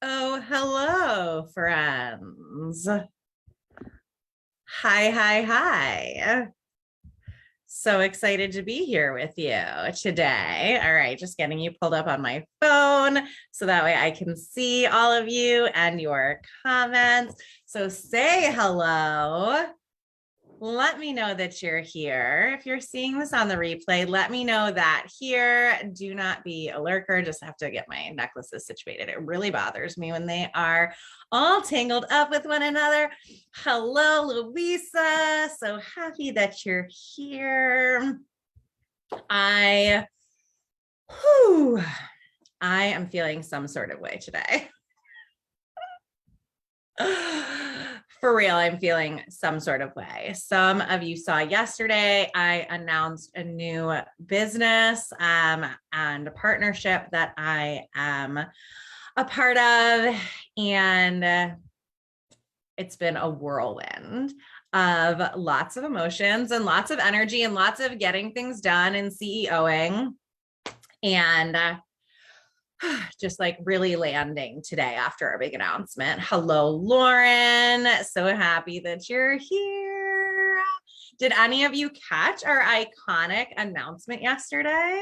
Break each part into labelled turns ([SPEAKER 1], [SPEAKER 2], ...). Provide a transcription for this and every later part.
[SPEAKER 1] Oh, hello, friends. Hi. So excited to be here with you today. All right, just getting you pulled up on my phone so that way I can see all of you and your comments. So say hello. Let me know that you're here. If you're seeing this on the replay, let me know that here. Do not be a lurker. Just have to get my necklaces situated. It really bothers me when they are all tangled up with one another. Hello, Louisa. So happy that you're here. I, whew, I am feeling some sort of way today. For real, I'm feeling some sort of way. Some of you saw yesterday, I announced a new business and a partnership that I am a part of. And it's been a whirlwind of lots of emotions and lots of energy and lots of getting things done and CEOing. And just like really landing today after our big announcement. Hello, Lauren. So happy that you're here. Did any of you catch our iconic announcement yesterday?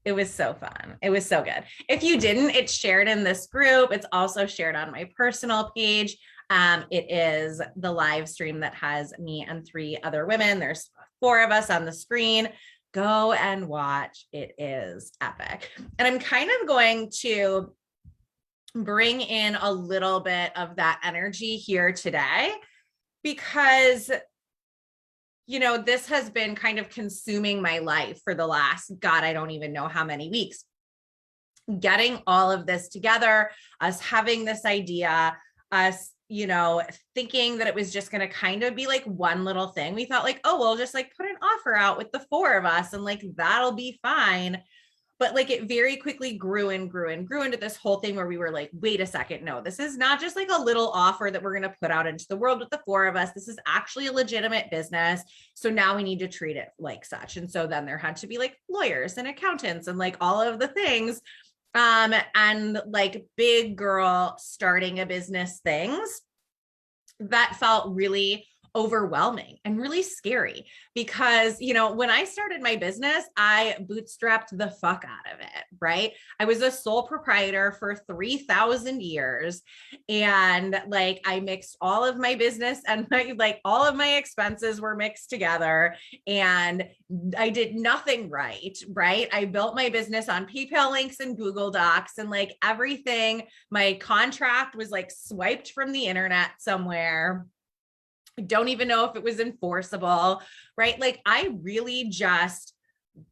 [SPEAKER 1] It was so fun. It was so good. If you didn't, it's shared in this group. It's also shared on my personal page. It is the live stream that has me and 3 other women. There's 4 of us on the screen. Go and watch. It is epic. And I'm kind of going to bring in a little bit of that energy here today because, this has been kind of consuming my life for the last, God, I don't even know how many weeks. Getting all of this together, us having this idea, us thinking that it was just going to kind of be like one little thing. We thought like, oh, we'll just like put an offer out with the 4 of us and like, that'll be fine. But like it very quickly grew into this whole thing where we were like, wait a second, no, this is not just like a little offer that we're going to put out into the world with the 4 of us. This is actually a legitimate business. So now we need to treat it like such. And so then there had to be like lawyers and accountants and like all of the things. And like big girl starting a business things that felt really overwhelming and really scary because, when I started my business, I bootstrapped the fuck out of it, right? I was a sole proprietor for 3,000 years. And like, I mixed all of my business and all of my expenses were mixed together and I did nothing right? I built my business on PayPal links and Google Docs and like everything. My contract was like swiped from the internet somewhere. I don't even know if it was enforceable, right? Like I really just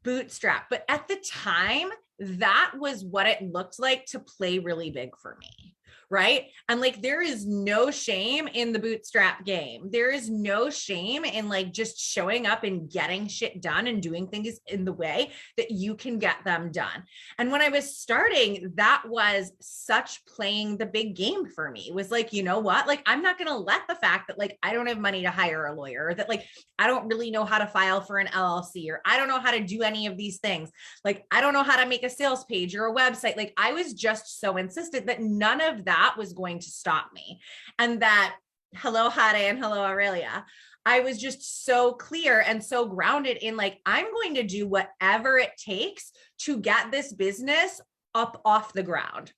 [SPEAKER 1] bootstrapped. But at the time, that was what it looked like to play really big for me. Right. And like, there is no shame in the bootstrap game. There is no shame in like just showing up and getting shit done and doing things in the way that you can get them done. And when I was starting, that was such playing the big game for me. It was like, you know what? Like, I'm not going to let the fact that like, I don't have money to hire a lawyer or that like, I don't really know how to file for an LLC or I don't know how to do any of these things. Like, I don't know how to make a sales page or a website. Like I was just so insistent that none of that was going to stop me. And that, hello, Hade, and hello, Aurelia. I was just so clear and so grounded in like, I'm going to do whatever it takes to get this business up off the ground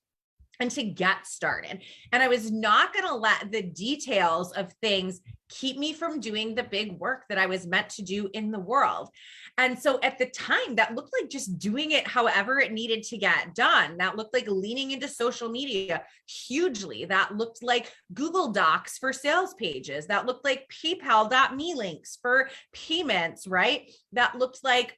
[SPEAKER 1] and to get started. And I was not going to let the details of things keep me from doing the big work that I was meant to do in the world. And so at the time, that looked like just doing it however it needed to get done. That looked like leaning into social media hugely. That looked like Google Docs for sales pages. That looked like PayPal.me links for payments, right? That looked like,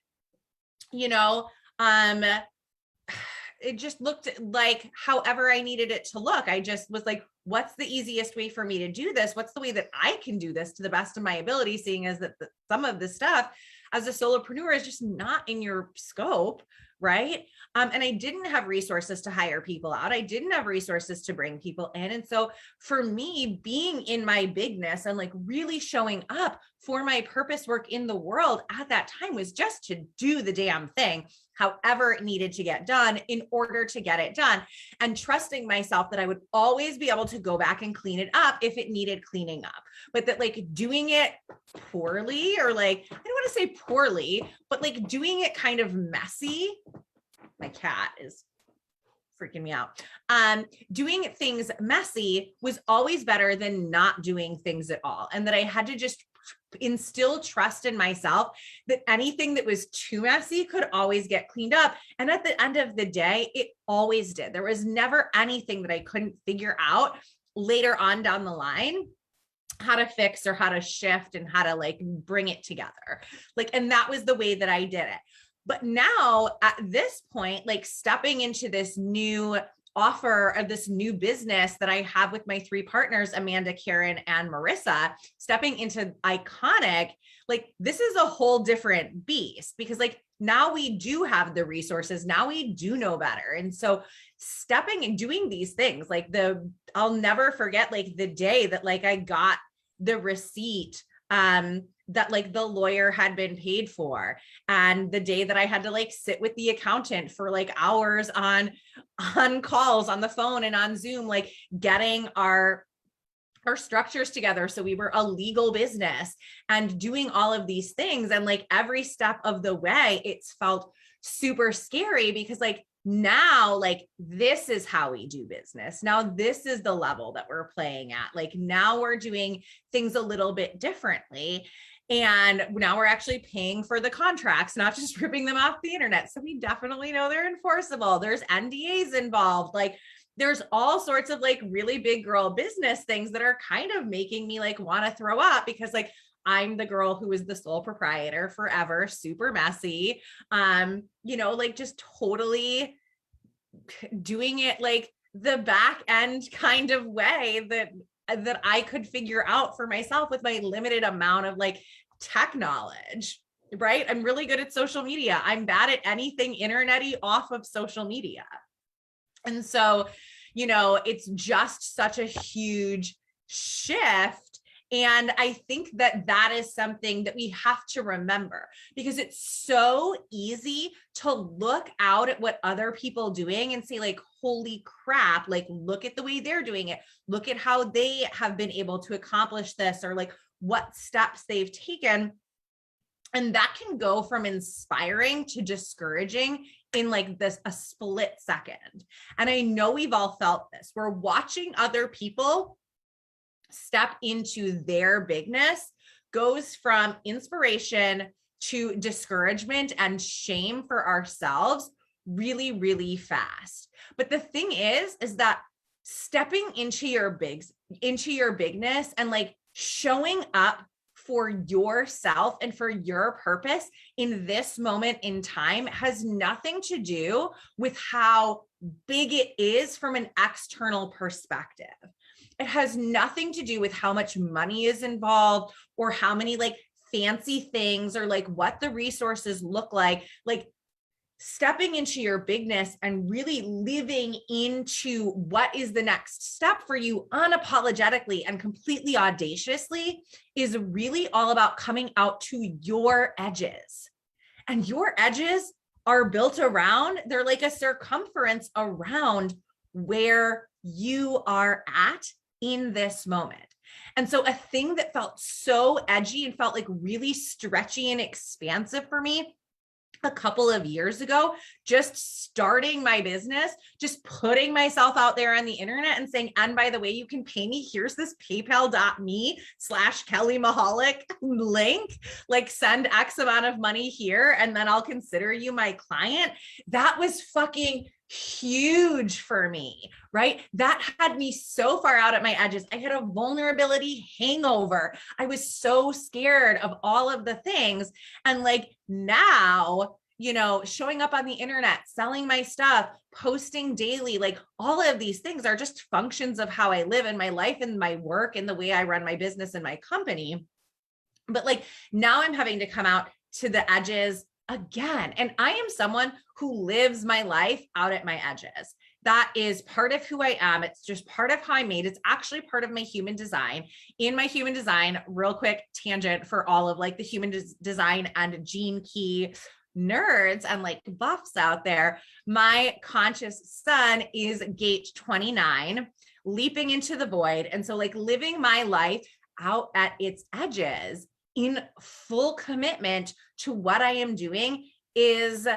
[SPEAKER 1] it just looked like however I needed it to look. I just was like, what's the easiest way for me to do this? What's the way that I can do this to the best of my ability, seeing as that some of this stuff as a solopreneur is just not in your scope, right? And I didn't have resources to hire people out. I didn't have resources to bring people in. And so for me, being in my bigness and like really showing up for my purpose work in the world at that time was just to do the damn thing however it needed to get done in order to get it done, and trusting myself that I would always be able to go back and clean it up if it needed cleaning up, but that like doing it poorly, or like, I don't want to say poorly, but like doing it kind of messy. My cat is freaking me out. Doing things messy was always better than not doing things at all. And that I had to just instill trust in myself that anything that was too messy could always get cleaned up. And at the end of the day, it always did. There was never anything that I couldn't figure out later on down the line how to fix or how to shift and how to like bring it together. Like, and that was the way that I did it. But now at this point, like stepping into this new offer of this new business that I have with my 3 partners, Amanda, Karen, and Marissa, stepping into Iconic, like this is a whole different beast, because like now we do have the resources, now we do know better. And so stepping and doing these things, like I'll never forget like the day that like I got the receipt that like the lawyer had been paid for, and the day that I had to like sit with the accountant for like hours on calls on the phone and on Zoom, like getting our structures together so we were a legal business and doing all of these things. And like every step of the way, it's felt super scary, because like now, like this is how we do business. Now, this is the level that we're playing at. Like now we're doing things a little bit differently. And now we're actually paying for the contracts, not just ripping them off the internet. So we definitely know they're enforceable. There's NDAs involved. Like there's all sorts of like really big girl business things that are kind of making me like want to throw up, because like I'm the girl who is the sole proprietor forever, super messy, like just totally doing it like the back end kind of way that I could figure out for myself with my limited amount of like tech knowledge, right? I'm really good at social media. I'm bad at anything internet-y off of social media. And so, it's just such a huge shift. And I think that is something that we have to remember, because it's so easy to look out at what other people doing and say like, holy crap, like, look at the way they're doing it. Look at how they have been able to accomplish this, or like what steps they've taken. And that can go from inspiring to discouraging in like a split second. And I know we've all felt this. We're watching other people step into their bigness, goes from inspiration to discouragement and shame for ourselves really, really fast. But the thing is that stepping into your bigness and like showing up for yourself and for your purpose in this moment in time has nothing to do with how big it is from an external perspective. It has nothing to do with how much money is involved or how many like fancy things or like what the resources look like. Like stepping into your bigness and really living into what is the next step for you unapologetically and completely audaciously is really all about coming out to your edges. And your edges are built around, they're like a circumference around where you are at in this moment. And so a thing that felt so edgy and felt like really stretchy and expansive for me a couple of years ago, just starting my business, just putting myself out there on the internet and saying, and by the way, you can pay me. Here's this paypal.me/Kelly Mahalik link, like send X amount of money here, and then I'll consider you my client. That was fucking huge for me, right? That had me so far out at my edges. I had a vulnerability hangover. I was so scared of all of the things. And like now, showing up on the internet, selling my stuff, posting daily, like all of these things are just functions of how I live in my life and my work and the way I run my business and my company. But like now I'm having to come out to the edges again. And I am someone who lives my life out at my edges. That is part of who I am. It's just part of how I'm made. It's actually part of my human design. In my human design, real quick tangent for all of like the human design and gene key nerds and like buffs out there, my conscious sun is gate 29, leaping into the void. And so like living my life out at its edges in full commitment to what I am doing is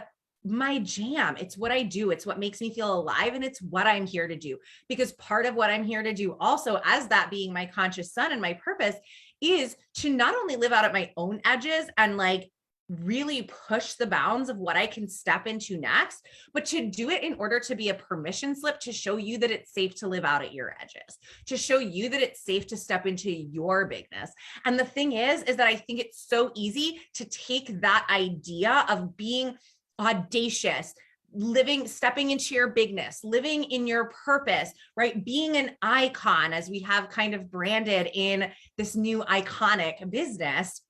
[SPEAKER 1] my jam. It's what I do. It's what makes me feel alive. And it's what I'm here to do. Because part of what I'm here to do also, as that being my conscious sun and my purpose, is to not only live out at my own edges and like really push the bounds of what I can step into next, but to do it in order to be a permission slip to show you that it's safe to live out at your edges, to show you that it's safe to step into your bigness. And the thing is that I think it's so easy to take that idea of being audacious, stepping into your bigness, living in your purpose, right? Being an icon, as we have kind of branded in this new iconic business.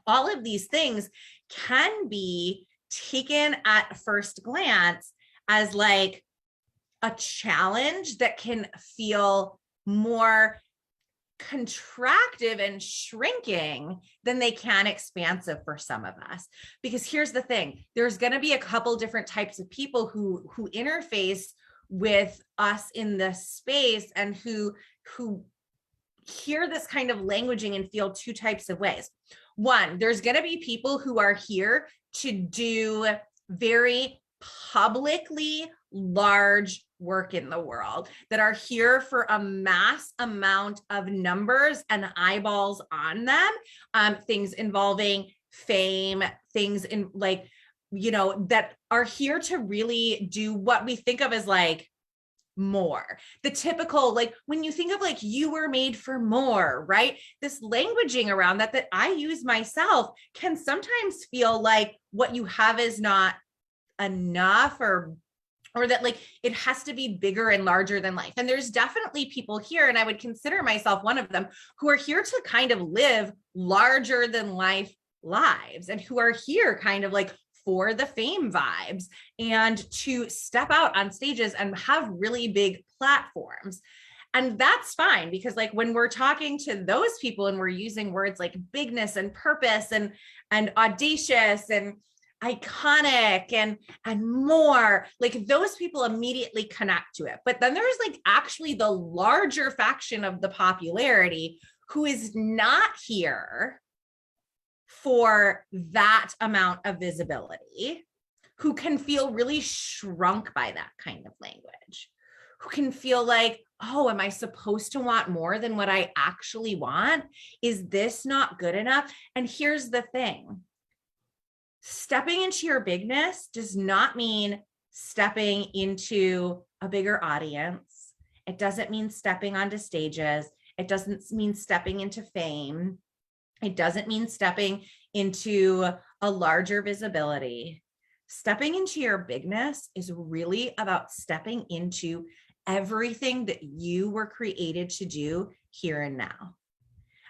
[SPEAKER 1] All of these things can be taken at first glance as like a challenge that can feel more contractive and shrinking than they can expansive for some of us. Because here's the thing, there's going to be a couple different types of people who interface with us in this space and who hear this kind of languaging and feel two types of ways. One, there's going to be people who are here to do very publicly large work in the world, that are here for a mass amount of numbers and eyeballs on them, things involving fame, things in like, you know, that are here to really do what we think of as like more. The typical, like when you think of like you were made for more, right? This languaging around that I use myself can sometimes feel like what you have is not enough, or that like it has to be bigger and larger than life. And there's definitely people here, and I would consider myself one of them, who are here to kind of live larger than life lives, and who are here kind of like for the fame vibes and to step out on stages and have really big platforms. And that's fine, because like when we're talking to those people and we're using words like bigness and purpose and audacious and iconic and more, like those people immediately connect to it. But then there's like actually the larger faction of the popularity who is not here for that amount of visibility, who can feel really shrunk by that kind of language, who can feel like, oh, am I supposed to want more than what I actually want? Is this not good enough? And here's the thing. Stepping into your bigness does not mean stepping into a bigger audience. It doesn't mean stepping onto stages. It doesn't mean stepping into fame. It doesn't mean stepping into a larger visibility. Stepping into your bigness is really about stepping into everything that you were created to do here and now.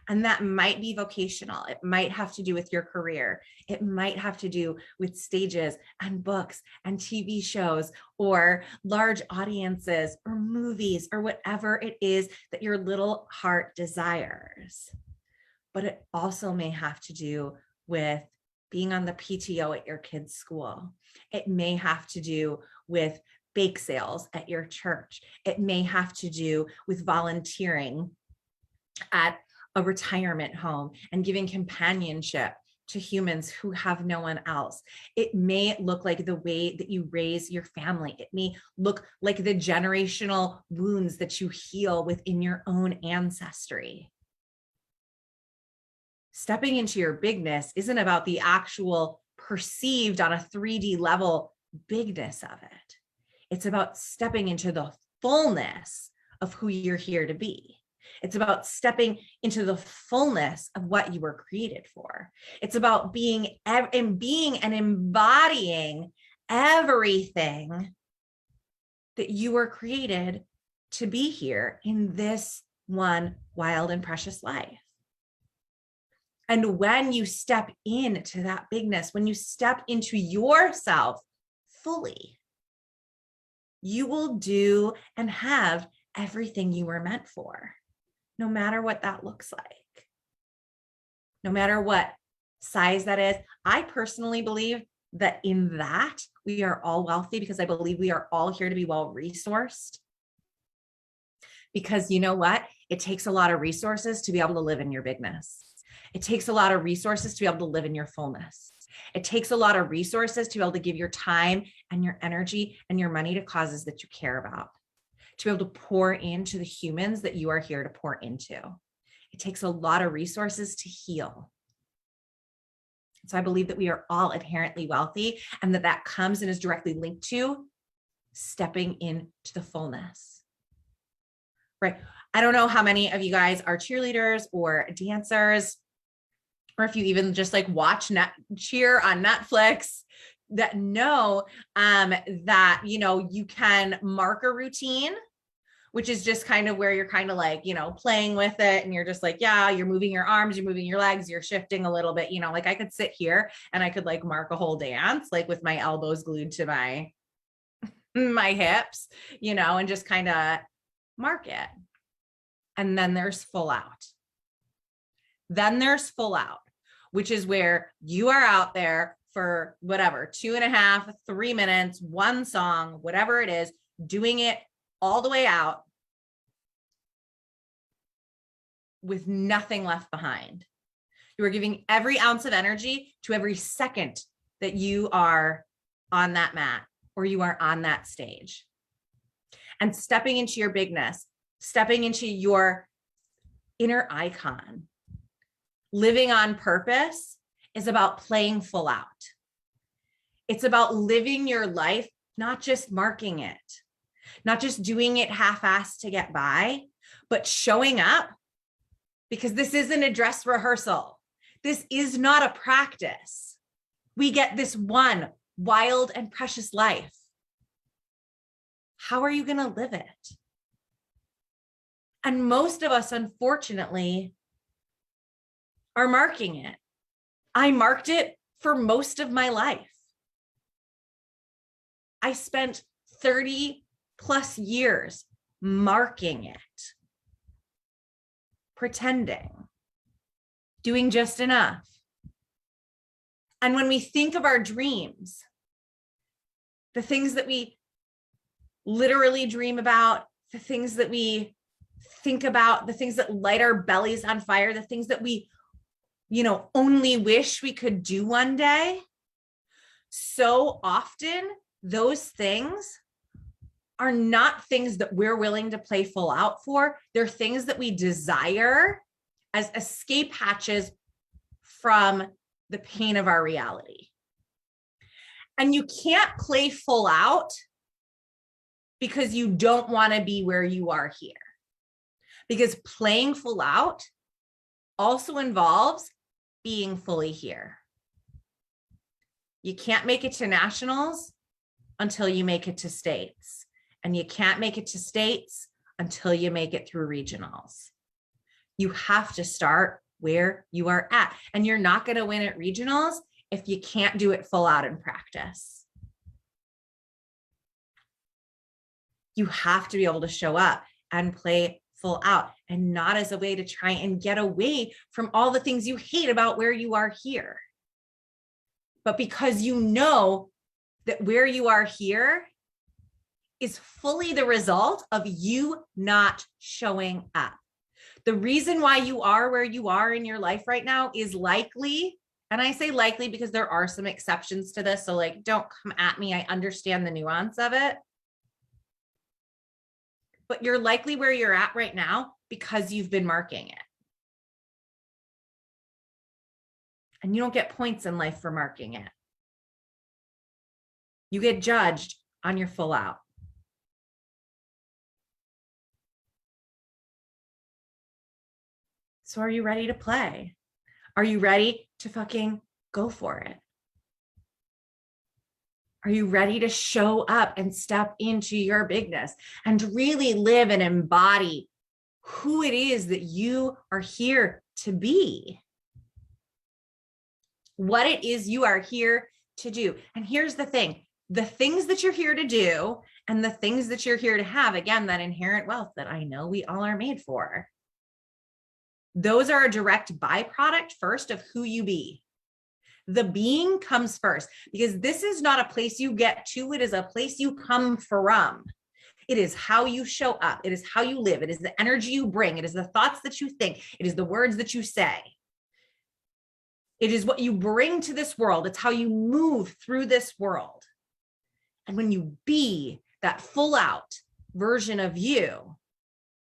[SPEAKER 1] And that might be vocational. It might have to do with your career. It might have to do with stages and books and TV shows or large audiences or movies or whatever it is that your little heart desires. But it also may have to do with being on the PTO at your kid's school. It may have to do with bake sales at your church. It may have to do with volunteering at a retirement home and giving companionship to humans who have no one else. It may look like the way that you raise your family. It may look like the generational wounds that you heal within your own ancestry. Stepping into your bigness isn't about the actual perceived on a 3D level bigness of it. It's about stepping into the fullness of who you're here to be. It's about stepping into the fullness of what you were created for. It's about being and embodying everything that you were created to be here in this one wild and precious life. And when you step into that bigness, when you step into yourself fully, you will do and have everything you were meant for. No matter what that looks like, no matter what size that is. I personally believe that in that we are all wealthy, because I believe we are all here to be well resourced. Because you know what? It takes a lot of resources to be able to live in your bigness. It takes a lot of resources to be able to live in your fullness. It takes a lot of resources to be able to give your time and your energy and your money to causes that you care about, to be able to pour into the humans that you are here to pour into. It takes a lot of resources to heal. So I believe that we are all inherently wealthy, and that comes and is directly linked to stepping into the fullness, right? I don't know how many of you guys are cheerleaders or dancers, or if you even just like watch cheer on Netflix, that know that, you know, you can mark a routine, which is just kind of where you're kind of like, you know, playing with it. And you're just like, yeah, you're moving your arms, you're moving your legs, you're shifting a little bit, you know, like I could sit here and I could like mark a whole dance, like with my elbows glued to my hips, you know, and just kind of mark it. And then there's full out. Then there's full out, which is where you are out there for whatever, 2.5, 3 minutes, one song, whatever it is, doing it all the way out with nothing left behind. You are giving every ounce of energy to every second that you are on that mat or you are on that stage. And stepping into your bigness, stepping into your inner icon, living on purpose is about playing full out. It's about living your life, not just marking it, not just doing it half-assed to get by, but showing up, because this isn't a dress rehearsal. This is not a practice. We get this one wild and precious life. How are you going to live it? And most of us, unfortunately, are marking it. I marked it for most of my life. I spent 30 plus years marking it, pretending, doing just enough. And when we think of our dreams, the things that we literally dream about, the things that we think about, the things that light our bellies on fire, the things that we, you know, only wish we could do one day, so often those things are not things that we're willing to play full out for. They're things that we desire as escape hatches from the pain of our reality. And you can't play full out because you don't want to be where you are here. Because playing full out also involves being fully here. You can't make it to nationals until you make it to states. And you can't make it to states until you make it through regionals. You have to start where you are at. And you're not going to win at regionals if you can't do it full out in practice. You have to be able to show up and play full out, and not as a way to try and get away from all the things you hate about where you are here, but because you know that where you are here is fully the result of you not showing up. The reason why you are where you are in your life right now is likely, and I say likely because there are some exceptions to this, so like, don't come at me. I understand the nuance of it. But you're likely where you're at right now because you've been marking it. And you don't get points in life for marking it. You get judged on your full out. So are you ready to play? Are you ready to fucking go for it? Are you ready to show up and step into your bigness and really live and embody who it is that you are here to be? What it is you are here to do. And here's the thing, the things that you're here to do and the things that you're here to have, again, that inherent wealth that I know we all are made for, those are a direct byproduct first of who you be. The being comes first, because this is not a place you get to. It is a place you come from. It is how you show up. It is how you live. It is the energy you bring. It is the thoughts that you think. It is the words that you say. It is what you bring to this world. It's how you move through this world. And when you be that full out version of you,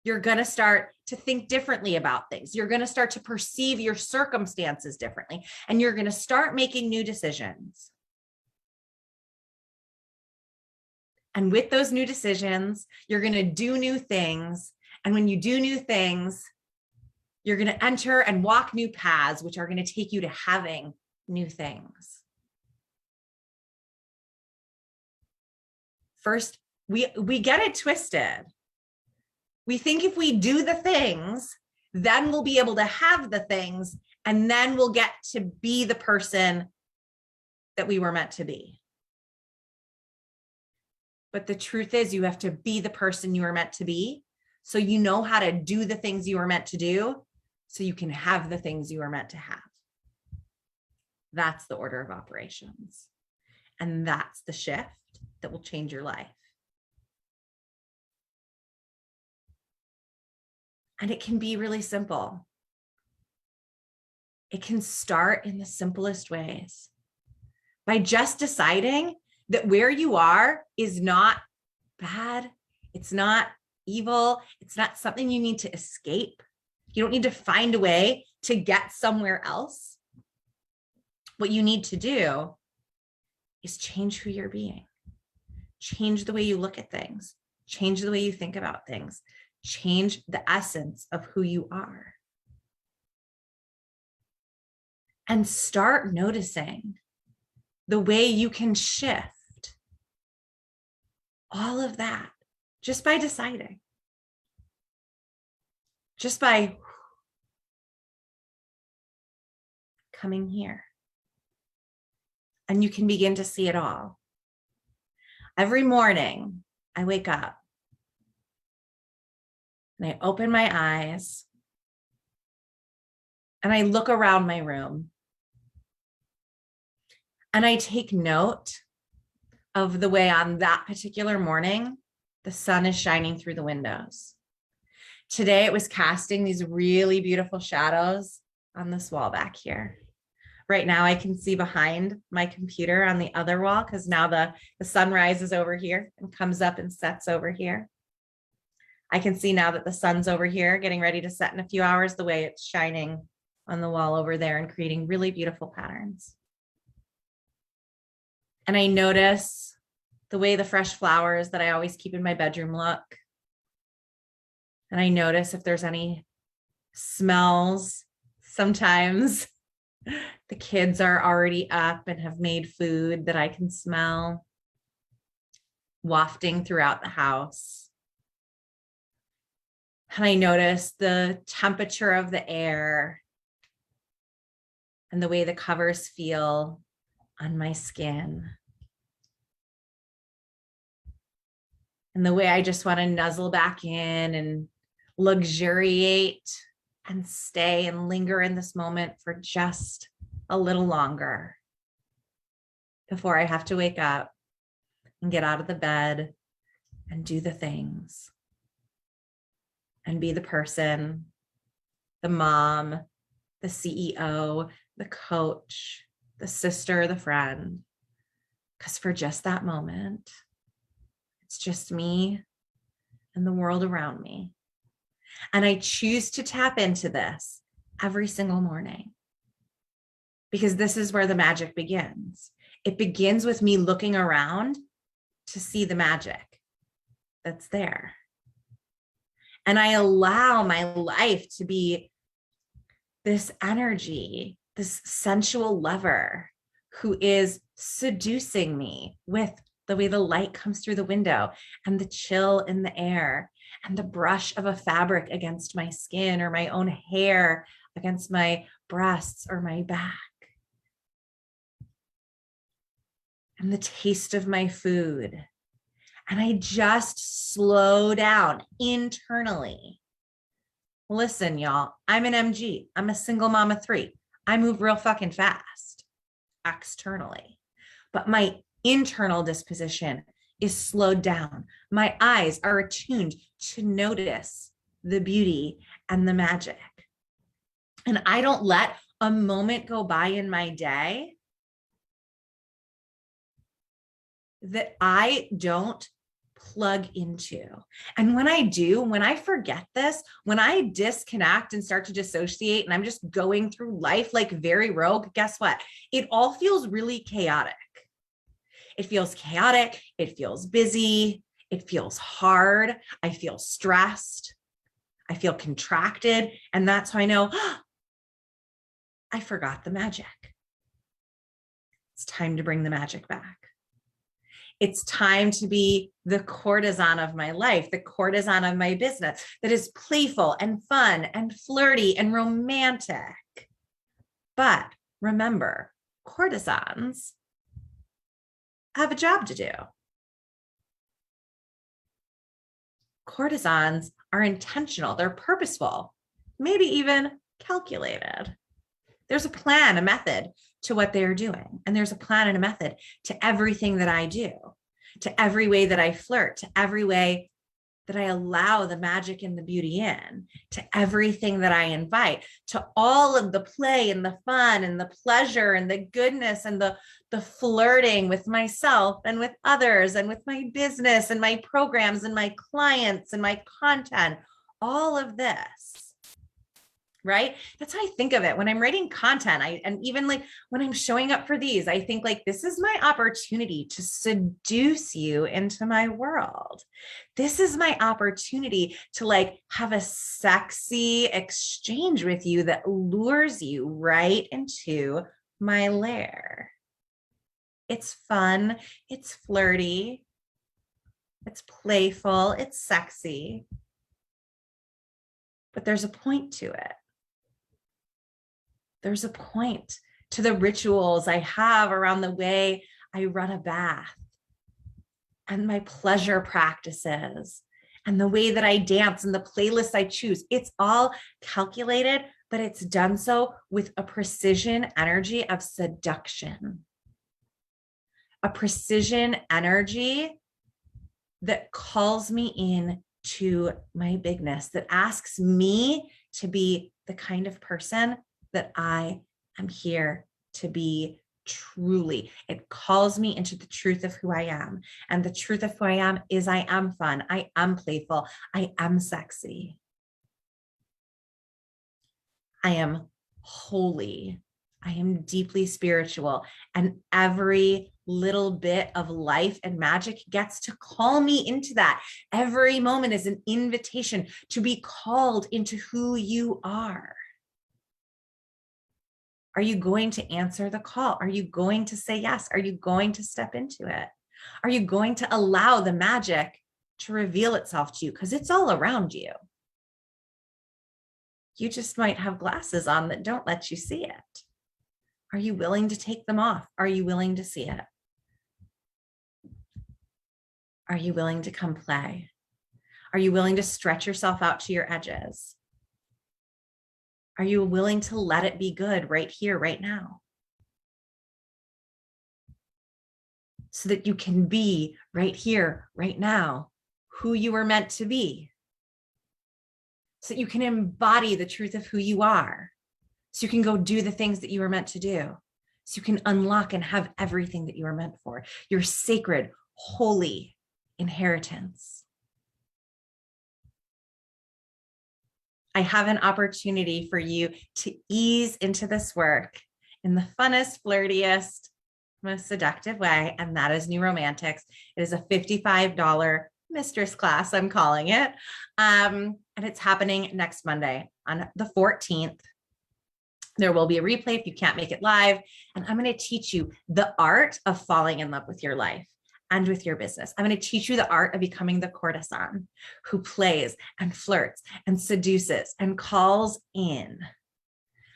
[SPEAKER 1] you're going to start to think differently about things. You're going to start to perceive your circumstances differently, and you're going to start making new decisions. And with those new decisions, you're going to do new things. And when you do new things, you're going to enter and walk new paths, which are going to take you to having new things. First, we get it twisted. We think if we do the things, then we'll be able to have the things, and then we'll get to be the person that we were meant to be. But the truth is, you have to be the person you were meant to be, so you know how to do the things you were meant to do, so you can have the things you were meant to have. That's the order of operations. And that's the shift that will change your life. And it can be really simple. It can start in the simplest ways by just deciding that where you are is not bad. It's not evil. It's not something you need to escape. You don't need to find a way to get somewhere else. What you need to do is change who you're being. Change the way you look at things. Change the way you think about things. Change the essence of who you are. And start noticing the way you can shift all of that just by deciding. Just by coming here. And you can begin to see it all. Every morning, I wake up and I open my eyes and I look around my room and I take note of the way on that particular morning, the sun is shining through the windows. Today, it was casting these really beautiful shadows on this wall back here. Right now, I can see behind my computer on the other wall, because now the sun rises over here and comes up and sets over here. I can see now that the sun's over here, getting ready to set in a few hours, the way it's shining on the wall over there and creating really beautiful patterns. And I notice the way the fresh flowers that I always keep in my bedroom look. And I notice if there's any smells. Sometimes the kids are already up and have made food that I can smell wafting throughout the house. And I notice the temperature of the air and the way the covers feel on my skin. And the way I just want to nuzzle back in and luxuriate and stay and linger in this moment for just a little longer before I have to wake up and get out of the bed and do the things and be the person, the mom, the CEO, the coach, the sister, the friend. Because for just that moment, it's just me and the world around me. And I choose to tap into this every single morning, because this is where the magic begins. It begins with me looking around to see the magic that's there. And I allow my life to be this energy, this sensual lover who is seducing me with the way the light comes through the window and the chill in the air and the brush of a fabric against my skin or my own hair against my breasts or my back. And the taste of my food. And I just slow down internally. Listen, y'all, I'm an MG. I'm a single mom of 3. I move real fucking fast. externally, but my internal disposition is slowed down. My eyes are attuned to notice the beauty and the magic. And I don't let a moment go by in my day that I don't plug into. And when I do, when I forget this, when I disconnect and start to dissociate and I'm just going through life like very rogue, guess what? It all feels really chaotic. It feels chaotic. It feels busy. It feels hard. I feel stressed. I feel contracted. And that's how I know, I forgot the magic. It's time to bring the magic back. It's time to be the courtesan of my life, the courtesan of my business that is playful and fun and flirty and romantic. But remember, courtesans have a job to do. Courtesans are intentional, they're purposeful, maybe even calculated. There's a plan, a method to what they're doing. And there's a plan and a method to everything that I do, to every way that I flirt, to every way that I allow the magic and the beauty in, to everything that I invite, to all of the play and the fun and the pleasure and the goodness and the flirting with myself and with others and with my business and my programs and my clients and my content, all of this. Right? That's how I think of it when I'm writing content. And even like when I'm showing up for these, I think like, this is my opportunity to seduce you into my world. This is my opportunity to like have a sexy exchange with you that lures you right into my lair. It's fun. It's flirty. It's playful. It's sexy. But there's a point to it. There's a point to the rituals I have around the way I run a bath and my pleasure practices and the way that I dance and the playlists I choose. It's all calculated, but it's done so with a precision energy of seduction, a precision energy that calls me in to my bigness, that asks me to be the kind of person that I am here to be truly. It calls me into the truth of who I am. And the truth of who I am is I am fun. I am playful. I am sexy. I am holy. I am deeply spiritual. And every little bit of life and magic gets to call me into that. Every moment is an invitation to be called into who you are. Are you going to answer the call? Are you going to say yes? Are you going to step into it? Are you going to allow the magic to reveal itself to you? Because it's all around you. You just might have glasses on that don't let you see it. Are you willing to take them off? Are you willing to see it? Are you willing to come play? Are you willing to stretch yourself out to your edges? Are you willing to let it be good right here, right now? So that you can be right here, right now, who you were meant to be. So that you can embody the truth of who you are. So you can go do the things that you were meant to do. So you can unlock and have everything that you were meant for. Your sacred, holy inheritance. I have an opportunity for you to ease into this work in the funnest, flirtiest, most seductive way, and that is New Romantics. It is a $55 mistress class, I'm calling it, and it's happening next Monday on the 14th. There will be a replay if you can't make it live, and I'm going to teach you the art of falling in love with your life and with your business. I'm going to teach you the art of becoming the courtesan who plays and flirts and seduces and calls in.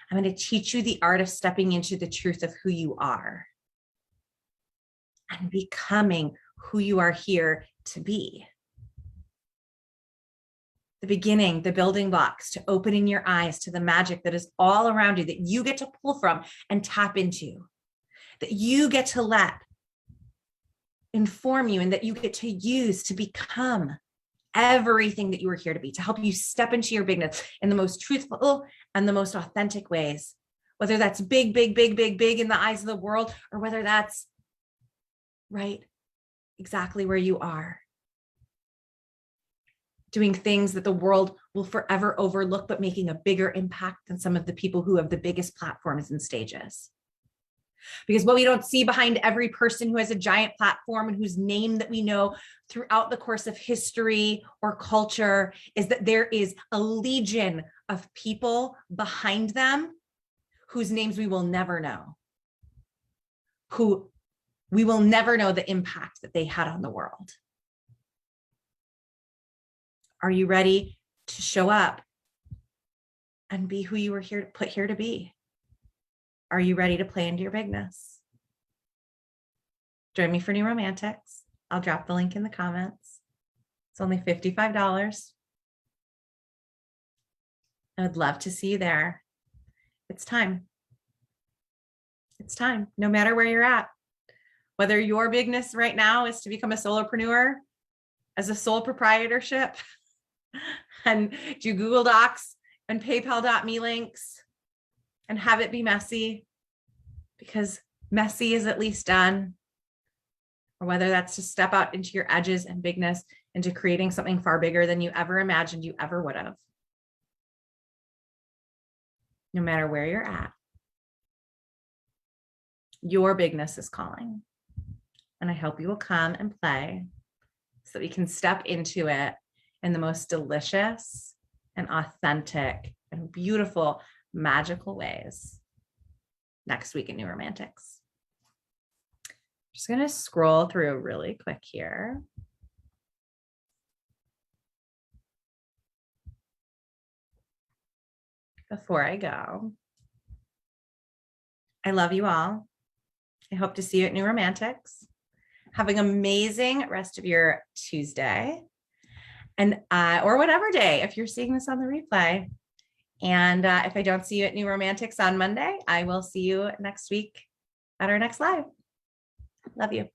[SPEAKER 1] I'm going to teach you the art of stepping into the truth of who you are and becoming who you are here to be. The beginning, the building blocks to opening your eyes to the magic that is all around you that you get to pull from and tap into. that you get to let inform you and that you get to use to become everything that you were here to be, to help you step into your bigness in the most truthful and the most authentic ways, whether that's big, big, big, big, big in the eyes of the world, or whether that's right exactly where you are, doing things that the world will forever overlook, but making a bigger impact than some of the people who have the biggest platforms and stages. Because what we don't see behind every person who has a giant platform and whose name that we know throughout the course of history or culture is that there is a legion of people behind them whose names we will never know, who we will never know the impact that they had on the world. Are you ready to show up and be who you were put here to be? Are you ready to play into your bigness? Join me for New Romantics. I'll drop the link in the comments. It's only $55. I would love to see you there. It's time. It's time, no matter where you're at. Whether your bigness right now is to become a solopreneur, as a sole proprietorship, and do Google Docs and PayPal.me links, and have it be messy, because messy is at least done. Or whether that's to step out into your edges and bigness, into creating something far bigger than you ever imagined you ever would have. No matter where you're at, your bigness is calling. And I hope you will come and play so that we can step into it in the most delicious and authentic and beautiful, magical ways next week at New Romantics. Just going to scroll through really quick here. Before I go, I love you all. I hope to see you at New Romantics. Have an amazing rest of your Tuesday, and or whatever day if you're seeing this on the replay. And if I don't see you at New Romantics on Monday, I will see you next week at our next live. Love you.